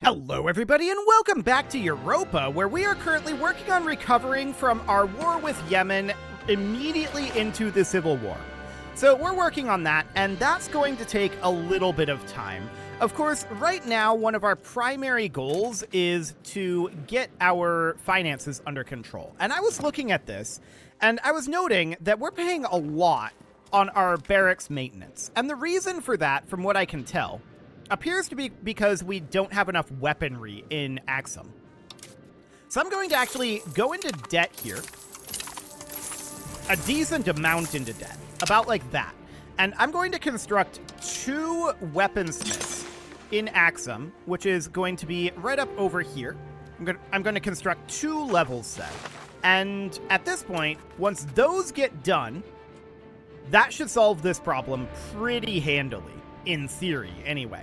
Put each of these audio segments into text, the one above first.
Hello everybody and welcome back to Europa, where we are currently working on recovering from our war with Yemen immediately into the civil war. So we're working on that, and that's going to take a little bit of time. Of course, right now, one of our primary goals is to get our finances under control. And I was looking at this, and I was noting that we're paying a lot on our barracks maintenance. And the reason for that, from what I can tell, appears to be because we don't have enough weaponry in Axum. So I'm going to actually go into debt here. A decent amount into debt. About like that. And I'm going to construct 2 weaponsmiths in Axum, which is going to be right up over here. I'm going to construct 2 levels set. And at this point, once those get done, that should solve this problem pretty handily. In theory, anyway.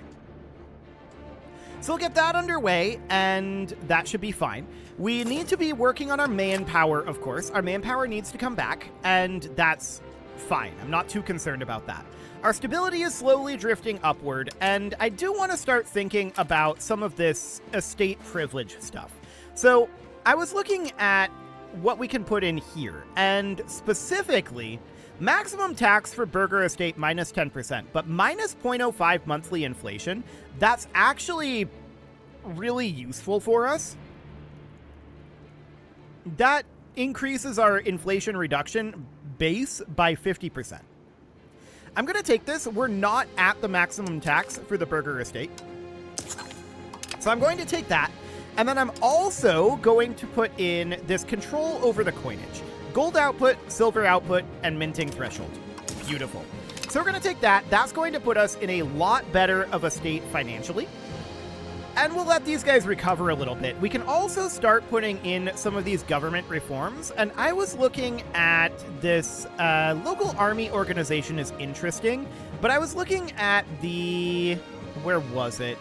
So we'll get that underway, and that should be fine. We need to be working on our manpower, of course. Our manpower needs to come back, and that's fine. I'm not too concerned about that. Our stability is slowly drifting upward, and I do want to start thinking about some of this estate privilege stuff. So I was looking at what we can put in here, and specifically, maximum tax for Burger Estate minus 10%, but minus 0.05 monthly inflation. That's actually really useful for us. That increases our inflation reduction base by 50%. I'm going to take this. We're not at the maximum tax for the Burger Estate. So I'm going to take that. And then I'm also going to put in this control over the coinage. Gold output, silver output, and minting threshold. Beautiful. So we're going to take that. That's going to put us in a lot better of a state financially. And we'll let these guys recover a little bit. We can also start putting in some of these government reforms. And I was looking at this local army organization is interesting. But I was looking at the... where was it?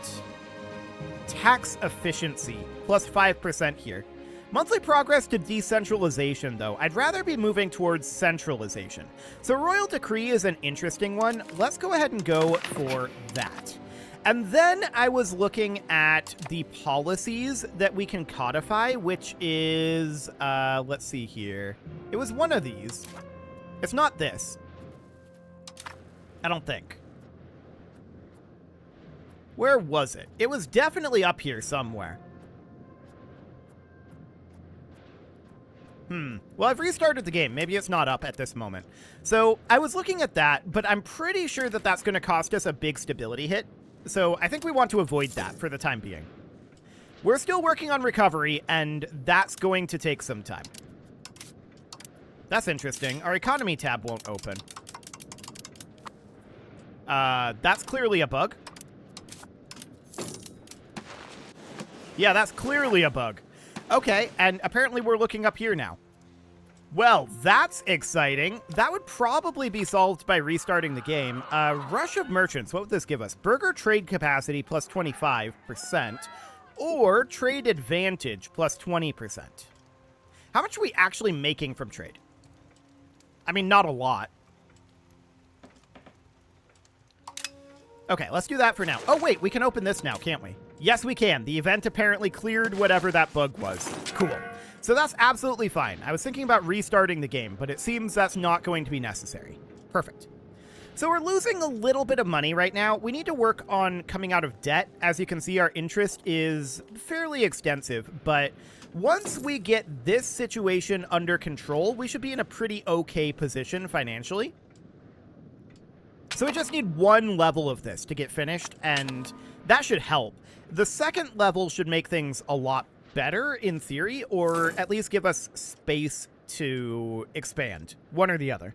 Tax efficiency, plus 5% here. Monthly progress to decentralization, though. I'd rather be moving towards centralization. So Royal Decree is an interesting one. Let's go ahead and go for that. And then I was looking at the policies that we can codify, which is, let's see here. It was one of these. It's not this. I don't think. Where was it? It was definitely up here somewhere. Well, I've restarted the game. Maybe it's not up at this moment. So I was looking at that, but I'm pretty sure that that's going to cost us a big stability hit. So I think we want to avoid that for the time being. We're still working on recovery, and that's going to take some time. That's interesting. Our economy tab won't open. That's clearly a bug. Yeah, that's clearly a bug. Okay, and apparently we're looking up here now. Well, that's exciting. That would probably be solved by restarting the game. Rush of merchants, what would this give us? Burger trade capacity plus 25%, or trade advantage plus 20%. How much are we actually making from trade? I mean, not a lot. Okay, let's do that for now. Oh, wait, we can open this now, can't we? Yes, we can. The event apparently cleared whatever that bug was. Cool. So that's absolutely fine. I was thinking about restarting the game, but it seems that's not going to be necessary. Perfect. So we're losing a little bit of money right now. We need to work on coming out of debt. As you can see, our interest is fairly extensive, but once we get this situation under control, we should be in a pretty okay position financially. So we just need 1 level of this to get finished, and that should help. The second level should make things a lot better, in theory, or at least give us space to expand. One or the other.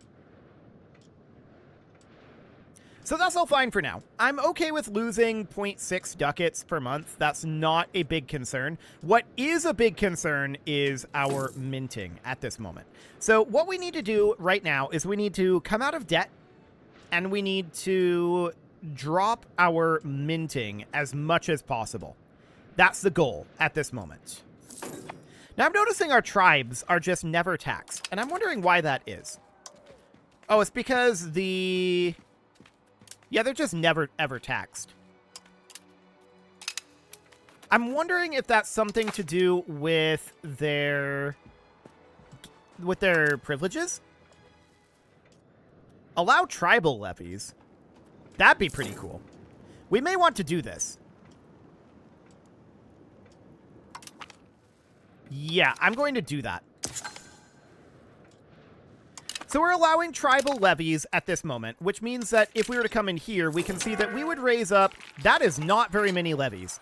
So that's all fine for now. I'm okay with losing 0.6 ducats per month. That's not a big concern. What is a big concern is our minting at this moment. So what we need to do right now is we need to come out of debt, and we need to drop our minting as much as possible. That's the goal at this moment. Now I'm noticing our tribes are just never taxed, and I'm wondering why that is. Oh, it's because the... Yeah, they're just never, ever taxed. I'm wondering if that's something to do with their privileges. Allow tribal levies. That'd be pretty cool. We may want to do this. Yeah, I'm going to do that. So we're allowing tribal levies at this moment, which means that if we were to come in here, we can see that we would raise up... That is not very many levies.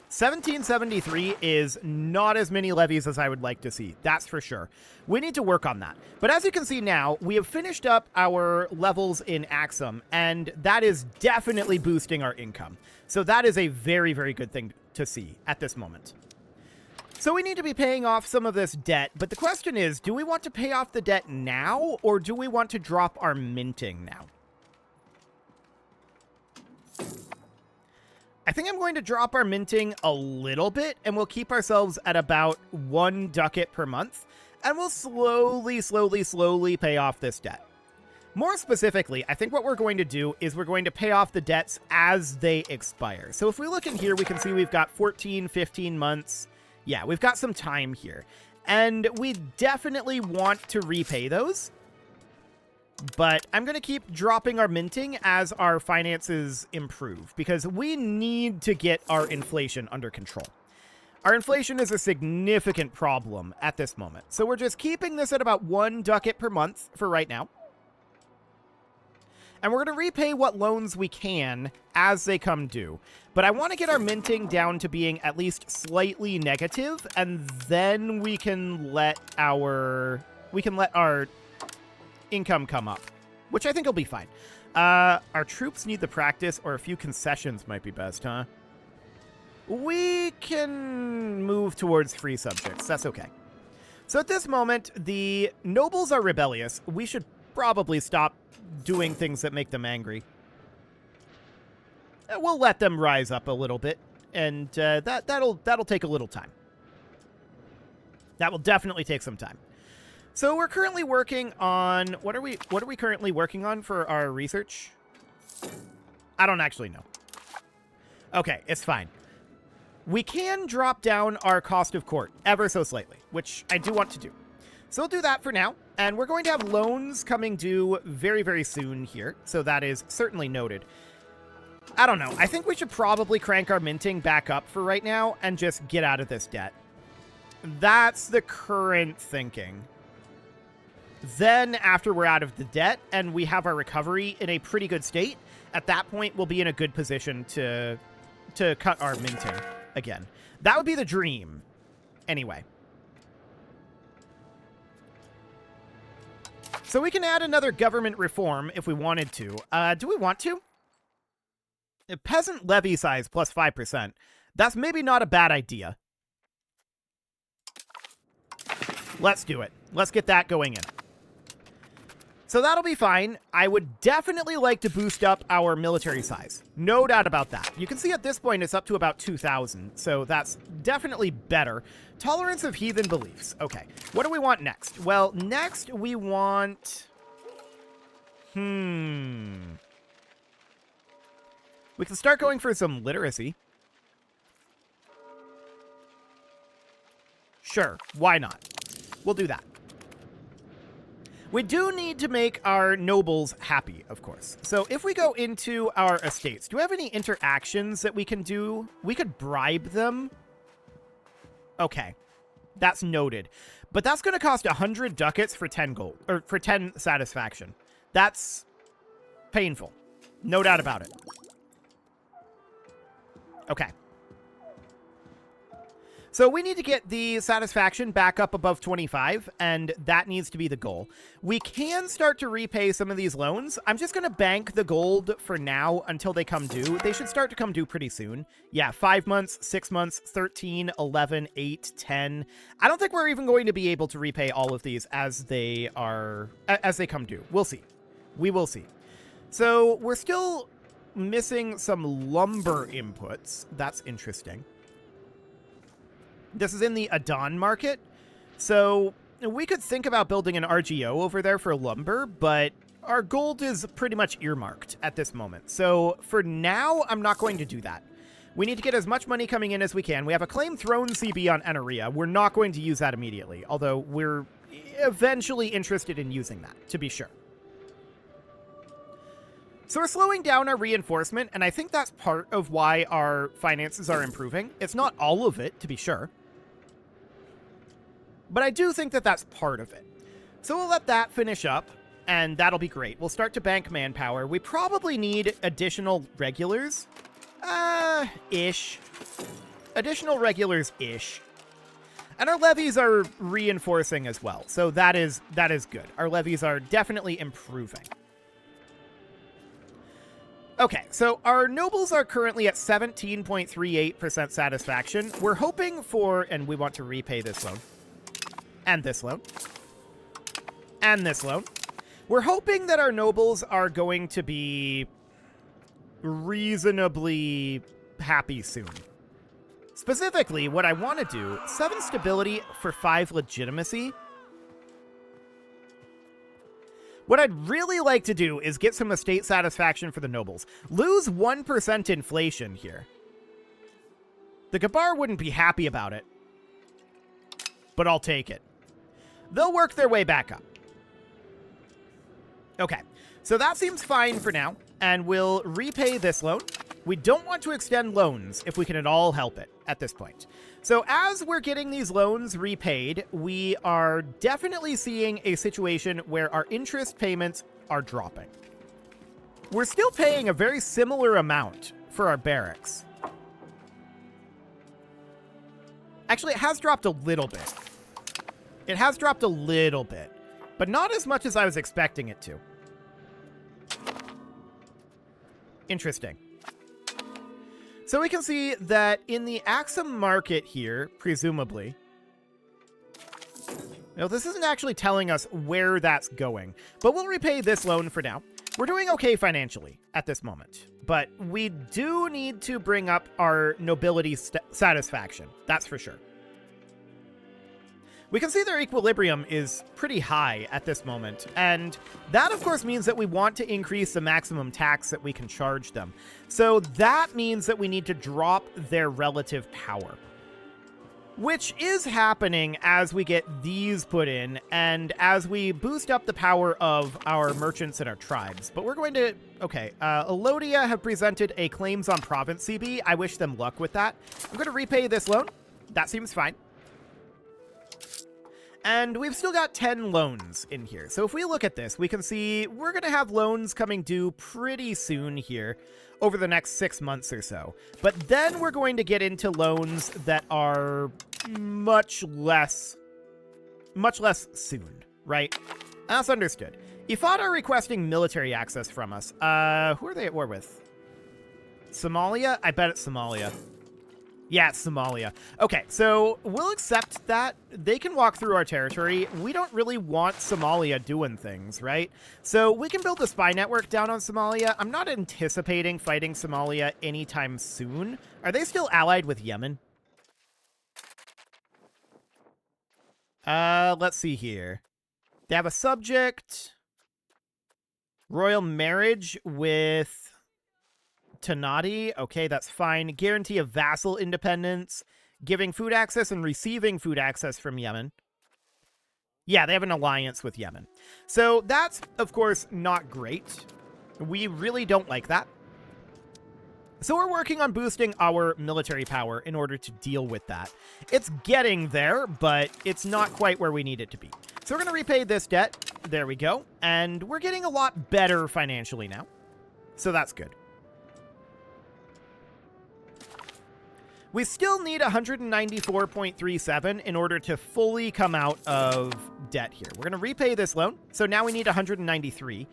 1773 is not as many levies as I would like to see. That's for sure. We need to work on that. But as you can see now, we have finished up our levels in Axum, and that is definitely boosting our income. So that is a very, very good thing to see at this moment. So we need to be paying off some of this debt, but the question is, do we want to pay off the debt now, or do we want to drop our minting now? I think I'm going to drop our minting a little bit, and we'll keep ourselves at about 1 ducat per month, and we'll slowly pay off this debt. More specifically, I think what we're going to do is we're going to pay off the debts as they expire. So if we look in here, we can see we've got 14, 15 months. Yeah, we've got some time here. And we definitely want to repay those. But I'm going to keep dropping our minting as our finances improve, because we need to get our inflation under control. Our inflation is a significant problem at this moment. So we're just keeping this at about 1 ducat per month for right now. And we're going to repay what loans we can as they come due. But I want to get our minting down to being at least slightly negative, and then we can let our income come up, which I think will be fine. Our troops need the practice, or a few concessions might be best, huh? We can move towards free subjects. That's okay. So at this moment, the nobles are rebellious. We should probably stop doing things that make them angry. We'll let them rise up a little bit, and that'll take a little time. That will definitely take some time. So we're currently working on... What are we currently working on for our research? I don't actually know. Okay, it's fine. We can drop down our cost of court ever so slightly, which I do want to do. So we'll do that for now, and we're going to have loans coming due very, very soon here, so that is certainly noted. I don't know. I think we should probably crank our minting back up for right now and just get out of this debt. That's the current thinking. Then, after we're out of the debt and we have our recovery in a pretty good state, at that point, we'll be in a good position to cut our minting again. That would be the dream. Anyway. So we can add another government reform if we wanted to. Do we want to? A peasant levy size plus 5%. That's maybe not a bad idea. Let's do it. Let's get that going in. So that'll be fine. I would definitely like to boost up our military size. No doubt about that. You can see at this point it's up to about 2,000, so that's definitely better. Tolerance of heathen beliefs. Okay, what do we want next? Well, next we want... We can start going for some literacy. Sure, why not? We'll do that. We do need to make our nobles happy, of course. So if we go into our estates, do we have any interactions that we can do? We could bribe them. Okay, that's noted. But that's going to cost 100 ducats for 10 gold, or for 10 satisfaction. That's painful. No doubt about it. Okay. So we need to get the satisfaction back up above 25, and that needs to be the goal. We can start to repay some of these loans. I'm just going to bank the gold for now until they come due. They should start to come due pretty soon. Yeah, 5 months, 6 months, 13, 11, 8, 10. I don't think we're even going to be able to repay all of these as they come due. We'll see. We will see. So we're still missing some lumber inputs. That's interesting. This is in the Adon market, so we could think about building an RGO over there for lumber, but our gold is pretty much earmarked at this moment. So for now, I'm not going to do that. We need to get as much money coming in as we can. We have a claim throne CB on Eneria. We're not going to use that immediately, although we're eventually interested in using that, to be sure. So we're slowing down our reinforcement, and I think that's part of why our finances are improving. It's not all of it, to be sure. But I do think that that's part of it. So we'll let that finish up, and that'll be great. We'll start to bank manpower. We probably need additional regulars. Ish. Additional regulars-ish. And our levies are reinforcing as well, so that is good. Our levies are definitely improving. Okay, so our nobles are currently at 17.38% satisfaction. We're hoping for, and we want to repay this loan. And this loan. And this loan. We're hoping that our nobles are going to be reasonably happy soon. Specifically, what I want to do, 7 stability for 5 legitimacy. What I'd really like to do is get some estate satisfaction for the nobles. Lose 1% inflation here. The Gabar wouldn't be happy about it, but I'll take it. They'll work their way back up. Okay, so that seems fine for now, and we'll repay this loan. We don't want to extend loans if we can at all help it at this point. So as we're getting these loans repaid, we are definitely seeing a situation where our interest payments are dropping. We're still paying a very similar amount for our barracks. Actually, it has dropped a little bit. It has dropped a little bit, but not as much as I was expecting it to. Interesting. So we can see that in the Axum market here, presumably... Now, this isn't actually telling us where that's going, but we'll repay this loan for now. We're doing okay financially at this moment, but we do need to bring up our nobility satisfaction. That's for sure. We can see their equilibrium is pretty high at this moment, and that, of course, means that we want to increase the maximum tax that we can charge them. So that means that we need to drop their relative power, which is happening as we get these put in and as we boost up the power of our merchants and our tribes. But we're going to... Okay, Elodia have presented a claims on province CB. I wish them luck with that. I'm going to repay this loan. That seems fine. And we've still got 10 loans in here. So if we look at this, we can see we're going to have loans coming due pretty soon here over the next 6 months or so. But then we're going to get into loans that are much less soon, right? That's understood. Ifad are requesting military access from us. Who are they at war with? Somalia? I bet it's Somalia. Yeah, it's Somalia. Okay, so we'll accept that. They can walk through our territory. We don't really want Somalia doing things, right? So we can build a spy network down on Somalia. I'm not anticipating fighting Somalia anytime soon. Are they still allied with Yemen? Let's see here. They have a subject. Royal marriage with... Tanati, okay, that's fine. Guarantee of vassal independence, giving food access and receiving food access from Yemen. Yeah, they have an alliance with Yemen. So that's, of course, not great. We really don't like that. So we're working on boosting our military power in order to deal with that. It's getting there, but it's not quite where we need it to be. So we're going to repay this debt. There we go. And we're getting a lot better financially now. So that's good. We still need 194.37 in order to fully come out of debt here. We're going to repay this loan. So now we need 193.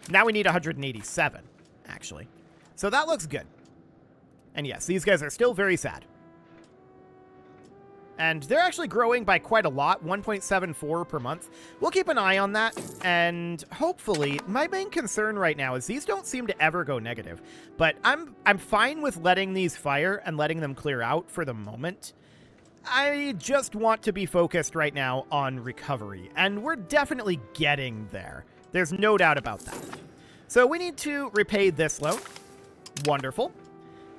Now we need 187, actually. So that looks good. And yes, these guys are still very sad. And they're actually growing by quite a lot, 1.74 per month. We'll keep an eye on that, and hopefully, my main concern right now is these don't seem to ever go negative. But I'm fine with letting these fire and letting them clear out for the moment. I just want to be focused right now on recovery, and we're definitely getting there. There's no doubt about that. So we need to repay this loan. Wonderful.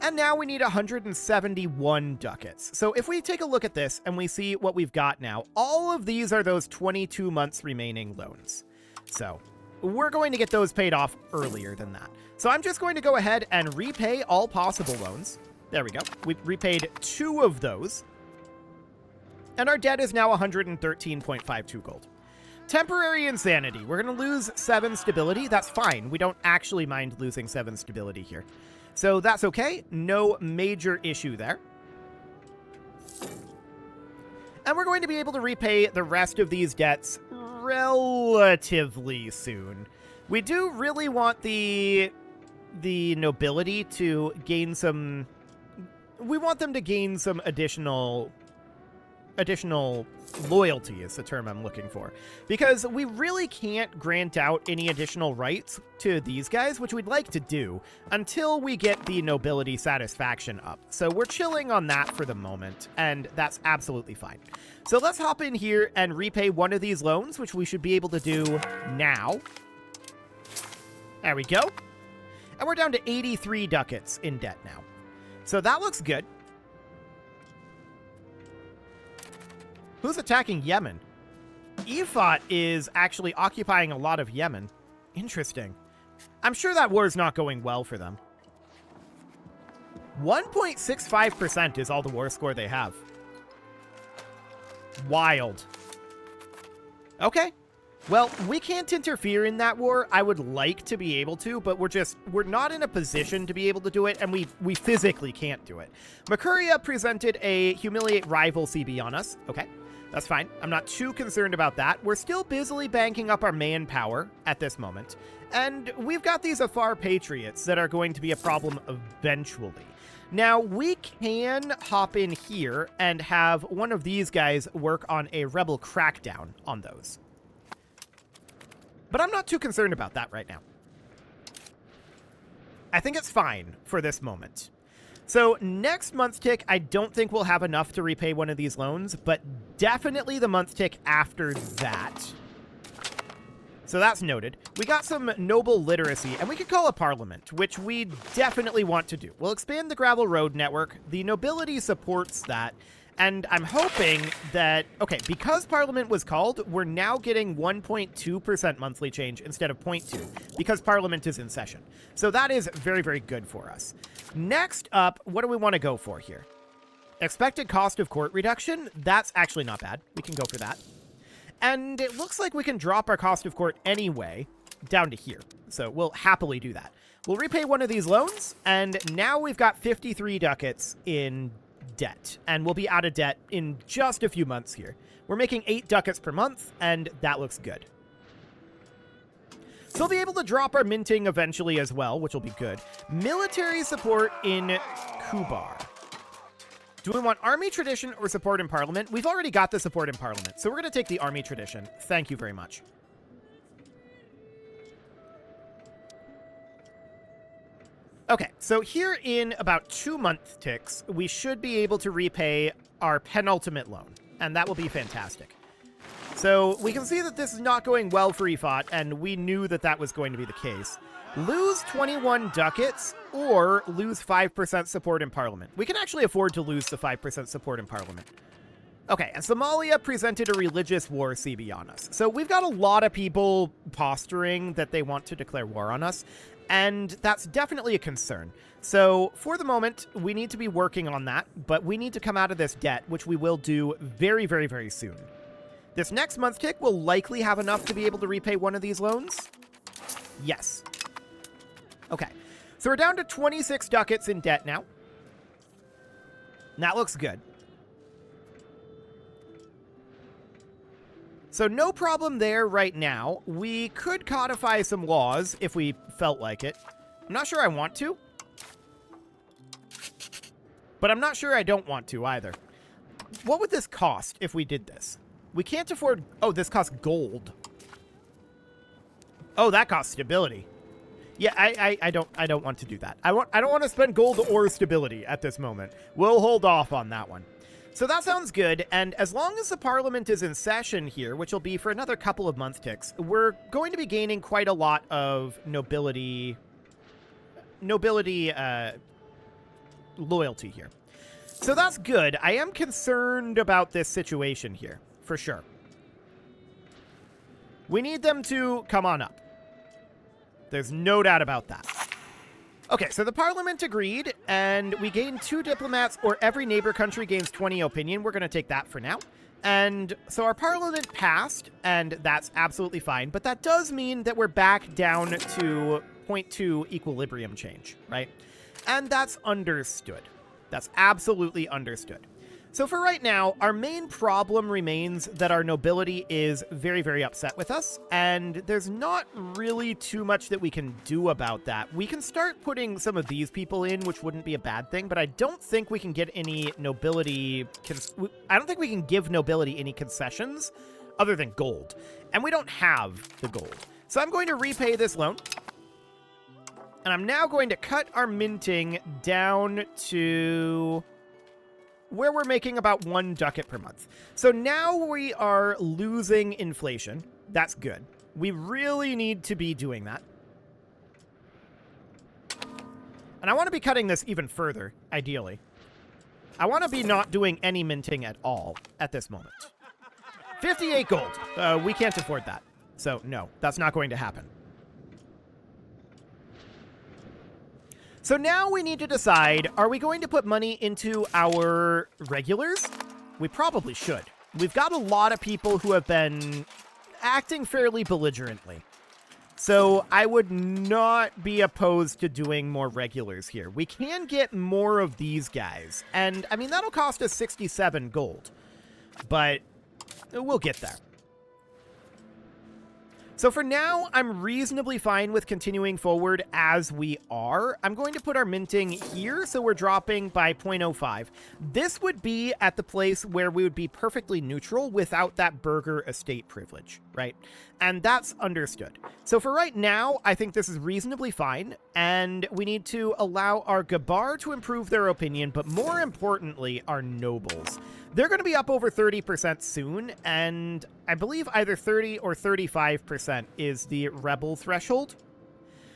And now we need 171 ducats. So if we take a look at this and we see what we've got now, all of these are those 22 months remaining loans. So we're going to get those paid off earlier than that. So I'm just going to go ahead and repay all possible loans. There we go. We've repaid 2 of those. And our debt is now 113.52 gold. Temporary insanity. We're going to lose 7 stability. That's fine. We don't actually mind losing 7 stability here. So that's okay. No major issue there. And we're going to be able to repay the rest of these debts relatively soon. We do really want the nobility to gain some... We want them to gain some additional loyalty is the term I'm looking for, because we really can't grant out any additional rights to these guys, which we'd like to do, until we get the nobility satisfaction up. So we're chilling on that for the moment, and that's absolutely fine. So let's hop in here and repay one of these loans, which we should be able to do now. There we go. And we're down to 83 ducats in debt now. So that looks good. Who's attacking Yemen? Efot is actually occupying a lot of Yemen. Interesting. I'm sure that war is not going well for them. 1.65% is all the war score they have. Wild. Okay. Well, we can't interfere in that war. I would like to be able to, but we're not in a position to be able to do it, and we physically can't do it. Mercuria presented a humiliate rival CB on us. Okay, that's fine. I'm not too concerned about that. We're still busily banking up our manpower at this moment, and we've got these Afar Patriots that are going to be a problem eventually. Now, we can hop in here and have one of these guys work on a rebel crackdown on those. But I'm not too concerned about that right now. I think it's fine for this moment. So next month's tick, I don't think we'll have enough to repay one of these loans, but definitely the month tick after that. So that's noted. We got some noble literacy, and we could call a parliament, which we definitely want to do. We'll expand the gravel road network. The nobility supports that. And I'm hoping that, okay, because Parliament was called, we're now getting 1.2% monthly change instead of 0.2, because Parliament is in session. So that is very, very good for us. Next up, what do we want to go for here? Expected cost of court reduction? That's actually not bad. We can go for that. And it looks like we can drop our cost of court anyway down to here. So we'll happily do that. We'll repay one of these loans, and now we've got 53 ducats in debt, and we'll be out of debt in just a few months here. We're making 8 ducats per month, and that looks good. So we'll be able to drop our minting eventually as well, which will be good. Military support in Kubar. Do we want army tradition or support in parliament? We've already got the support in parliament, so we're going to take the army tradition. Thank you very much. Okay, so here in about 2 month ticks, we should be able to repay our penultimate loan, and that will be fantastic. So we can see that this is not going well for Efot, and we knew that that was going to be the case. Lose 21 ducats or lose 5% support in parliament. We can actually afford to lose the 5% support in parliament. Okay, and Somalia presented a religious war CB on us. So we've got a lot of people posturing that they want to declare war on us, and that's definitely a concern. So for the moment, we need to be working on that, but we need to come out of this debt, which we will do very, very, very soon. This next month tick will likely have enough to be able to repay one of these loans. Yes. Okay, so we're down to 26 ducats in debt now. And that looks good. So no problem there right now. We could codify some laws if we felt like it. I'm not sure I want to. But I'm not sure I don't want to either. What would this cost if we did this? We can't afford... Oh, this costs gold. Oh, that costs stability. Yeah, I don't want to do that. I don't want to spend gold or stability at this moment. We'll hold off on that one. So that sounds good, and as long as the Parliament is in session here, which will be for another couple of month ticks, we're going to be gaining quite a lot of nobility loyalty here. So that's good. I am concerned about this situation here, for sure. We need them to come on up. There's no doubt about that. Okay, so the parliament agreed, and we gained 2 diplomats, or every neighbor country gains 20 opinion. We're going to take that for now. And so our parliament passed, and that's absolutely fine. But that does mean that we're back down to 0.2 equilibrium change, right? And that's understood. That's absolutely understood. So for right now, our main problem remains that our nobility is very, very upset with us, and there's not really too much that we can do about that. We can start putting some of these people in, which wouldn't be a bad thing, but I don't think we can get any nobility... I don't think we can give nobility any concessions other than gold, and we don't have the gold. So I'm going to repay this loan, and I'm now going to cut our minting down to... where we're making about 1 ducat per month. So now we are losing inflation. That's good. We really need to be doing that. And I want to be cutting this even further, ideally. I want to be not doing any minting at all at this moment. 58 gold. We can't afford that. So no, that's not going to happen. So now we need to decide, are we going to put money into our regulars? We probably should. We've got a lot of people who have been acting fairly belligerently. So I would not be opposed to doing more regulars here. We can get more of these guys. And, I mean, that'll cost us 67 gold. But we'll get there. So for now, I'm reasonably fine with continuing forward as we are. I'm going to put our minting here, so we're dropping by 0.05. This would be at the place where we would be perfectly neutral without that burgher estate privilege, right? And that's understood. So for right now, I think this is reasonably fine, and we need to allow our Gabar to improve their opinion, but more importantly, our nobles. They're going to be up over 30% soon, and I believe either 30 or 35% is the rebel threshold.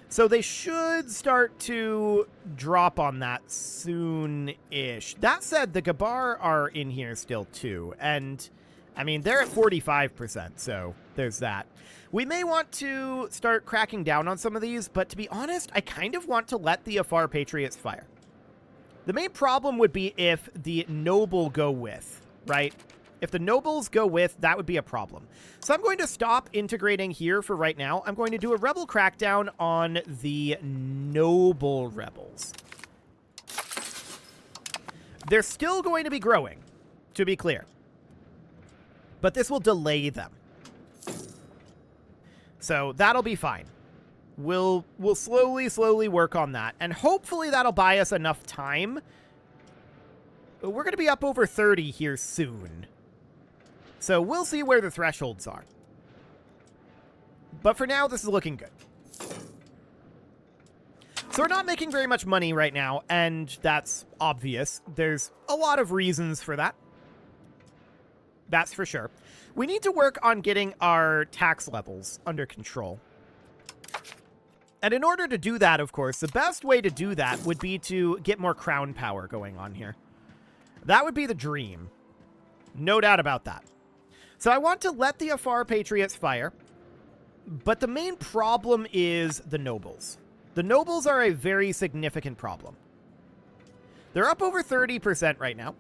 So they should start to drop on that soon-ish. That said, the Gabar are in here still too, and I mean, they're at 45%, so there's that. We may want to start cracking down on some of these, but to be honest, I kind of want to let the Afar Patriots fire. The main problem would be if the noble go with, right? If the nobles go with, that would be a problem. So I'm going to stop integrating here for right now. I'm going to do a rebel crackdown on the noble rebels. They're still going to be growing, to be clear. But this will delay them. So that'll be fine. We'll slowly work on that. And hopefully that'll buy us enough time. We're going to be up over 30 here soon. So we'll see where the thresholds are. But for now, this is looking good. So we're not making very much money right now, and that's obvious. There's a lot of reasons for that. That's for sure. We need to work on getting our tax levels under control. And in order to do that, of course, the best way to do that would be to get more crown power going on here. That would be the dream. No doubt about that. So I want to let the Afar Patriots fire, but the main problem is the nobles. The nobles are a very significant problem. They're up over 30% right now,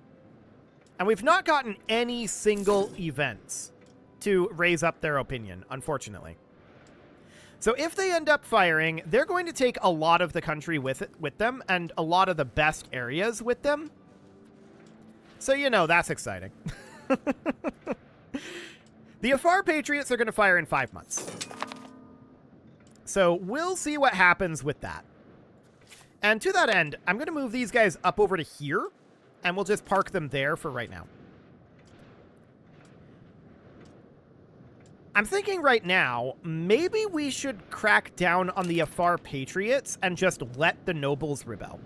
and we've not gotten any single events to raise up their opinion, unfortunately. So if they end up firing, they're going to take a lot of the country with them, and a lot of the best areas with them. So, you know, that's exciting. The Afar Patriots are going to fire in 5 months. So we'll see what happens with that. And to that end, I'm going to move these guys up over to here, and we'll just park them there for right now. I'm thinking right now, maybe we should crack down on the Afar Patriots and just let the nobles rebel.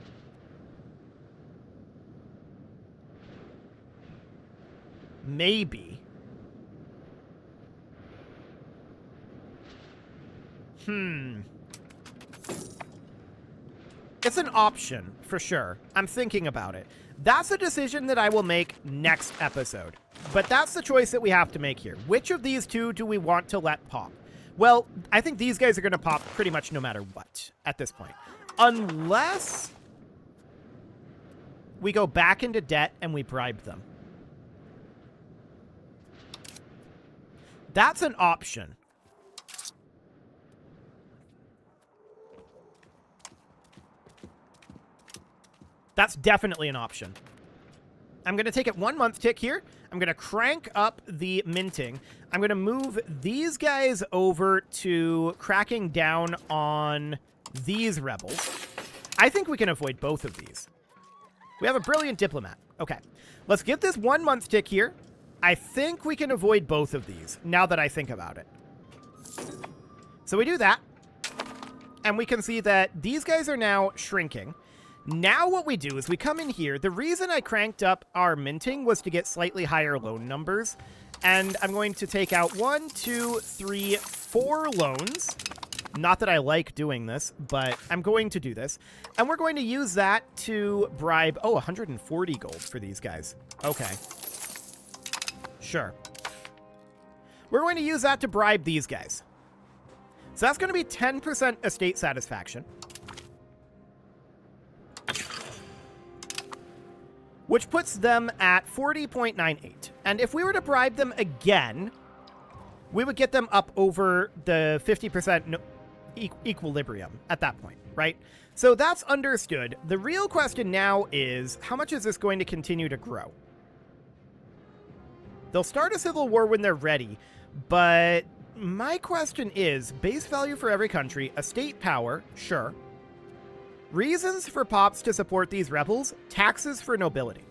Maybe. It's an option, for sure. I'm thinking about it. That's a decision that I will make next episode. But that's the choice that we have to make here. Which of these two do we want to let pop? Well, I think these guys are going to pop pretty much no matter what at this point. Unless we go back into debt and we bribe them. That's an option. That's definitely an option. I'm going to take it 1 month tick here. I'm going to crank up the minting. I'm going to move these guys over to cracking down on these rebels. I think we can avoid both of these. We have a brilliant diplomat. Okay, let's get this 1 month tick here. I think we can avoid both of these now that I think about it. So we do that. And we can see that these guys are now shrinking. Now what we do is we come in here. The reason I cranked up our minting was to get slightly higher loan numbers. And I'm going to take out 1, 2, 3, 4 loans. Not that I like doing this, but I'm going to do this. And we're going to use that to bribe... Oh, 140 gold for these guys. Okay. Sure. We're going to use that to bribe these guys. So that's going to be 10% estate satisfaction. Which puts them at 40.98. And if we were to bribe them again, we would get them up over the 50% equilibrium at that point, right? So that's understood. The real question now is, how much is this going to continue to grow? They'll start a civil war when they're ready, but my question is, base value for every country, estate power, sure. Reasons for pops to support these rebels, taxes for nobility.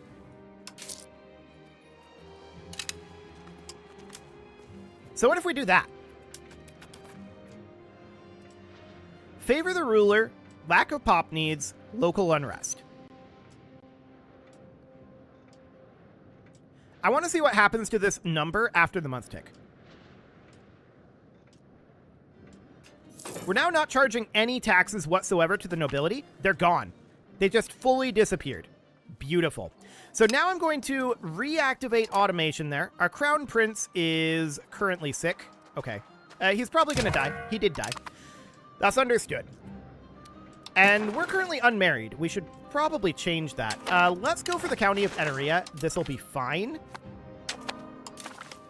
So what if we do that? Favor the ruler, lack of pop needs, local unrest. I want to see what happens to this number after the month tick. We're now not charging any taxes whatsoever to the nobility. They're gone. They just fully disappeared. Beautiful. So now I'm going to reactivate automation there. Our crown prince is currently sick. Okay. He's probably going to die. He did die. That's understood. And we're currently unmarried. We should probably change that. Let's go for the county of Ethiopia. This will be fine.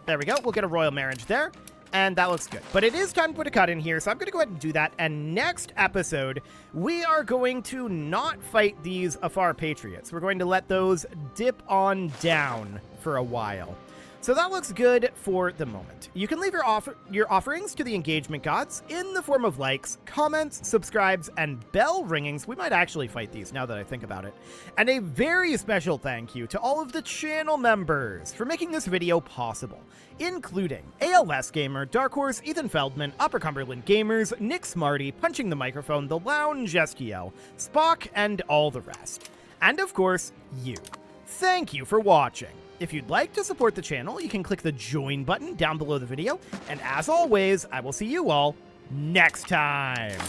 There we go. We'll get a royal marriage there. And that looks good. But it is time to put a cut in here, so I'm going to go ahead and do that. And next episode, we are going to not fight these Afar Patriots. We're going to let those dip on down for a while. So that looks good for the moment. You can leave your offerings to the engagement gods in the form of likes, comments, subscribes, and bell ringings. We might actually fight these now that I think about it. And a very special thank you to all of the channel members for making this video possible, including ALS Gamer, Dark Horse, Ethan Feldman, Upper Cumberland Gamers, Nick Smarty, Punching the Microphone, The Lounge STL, Spock, and all the rest. And of course, you. Thank you for watching. If you'd like to support the channel, you can click the join button down below the video. And as always, I will see you all next time.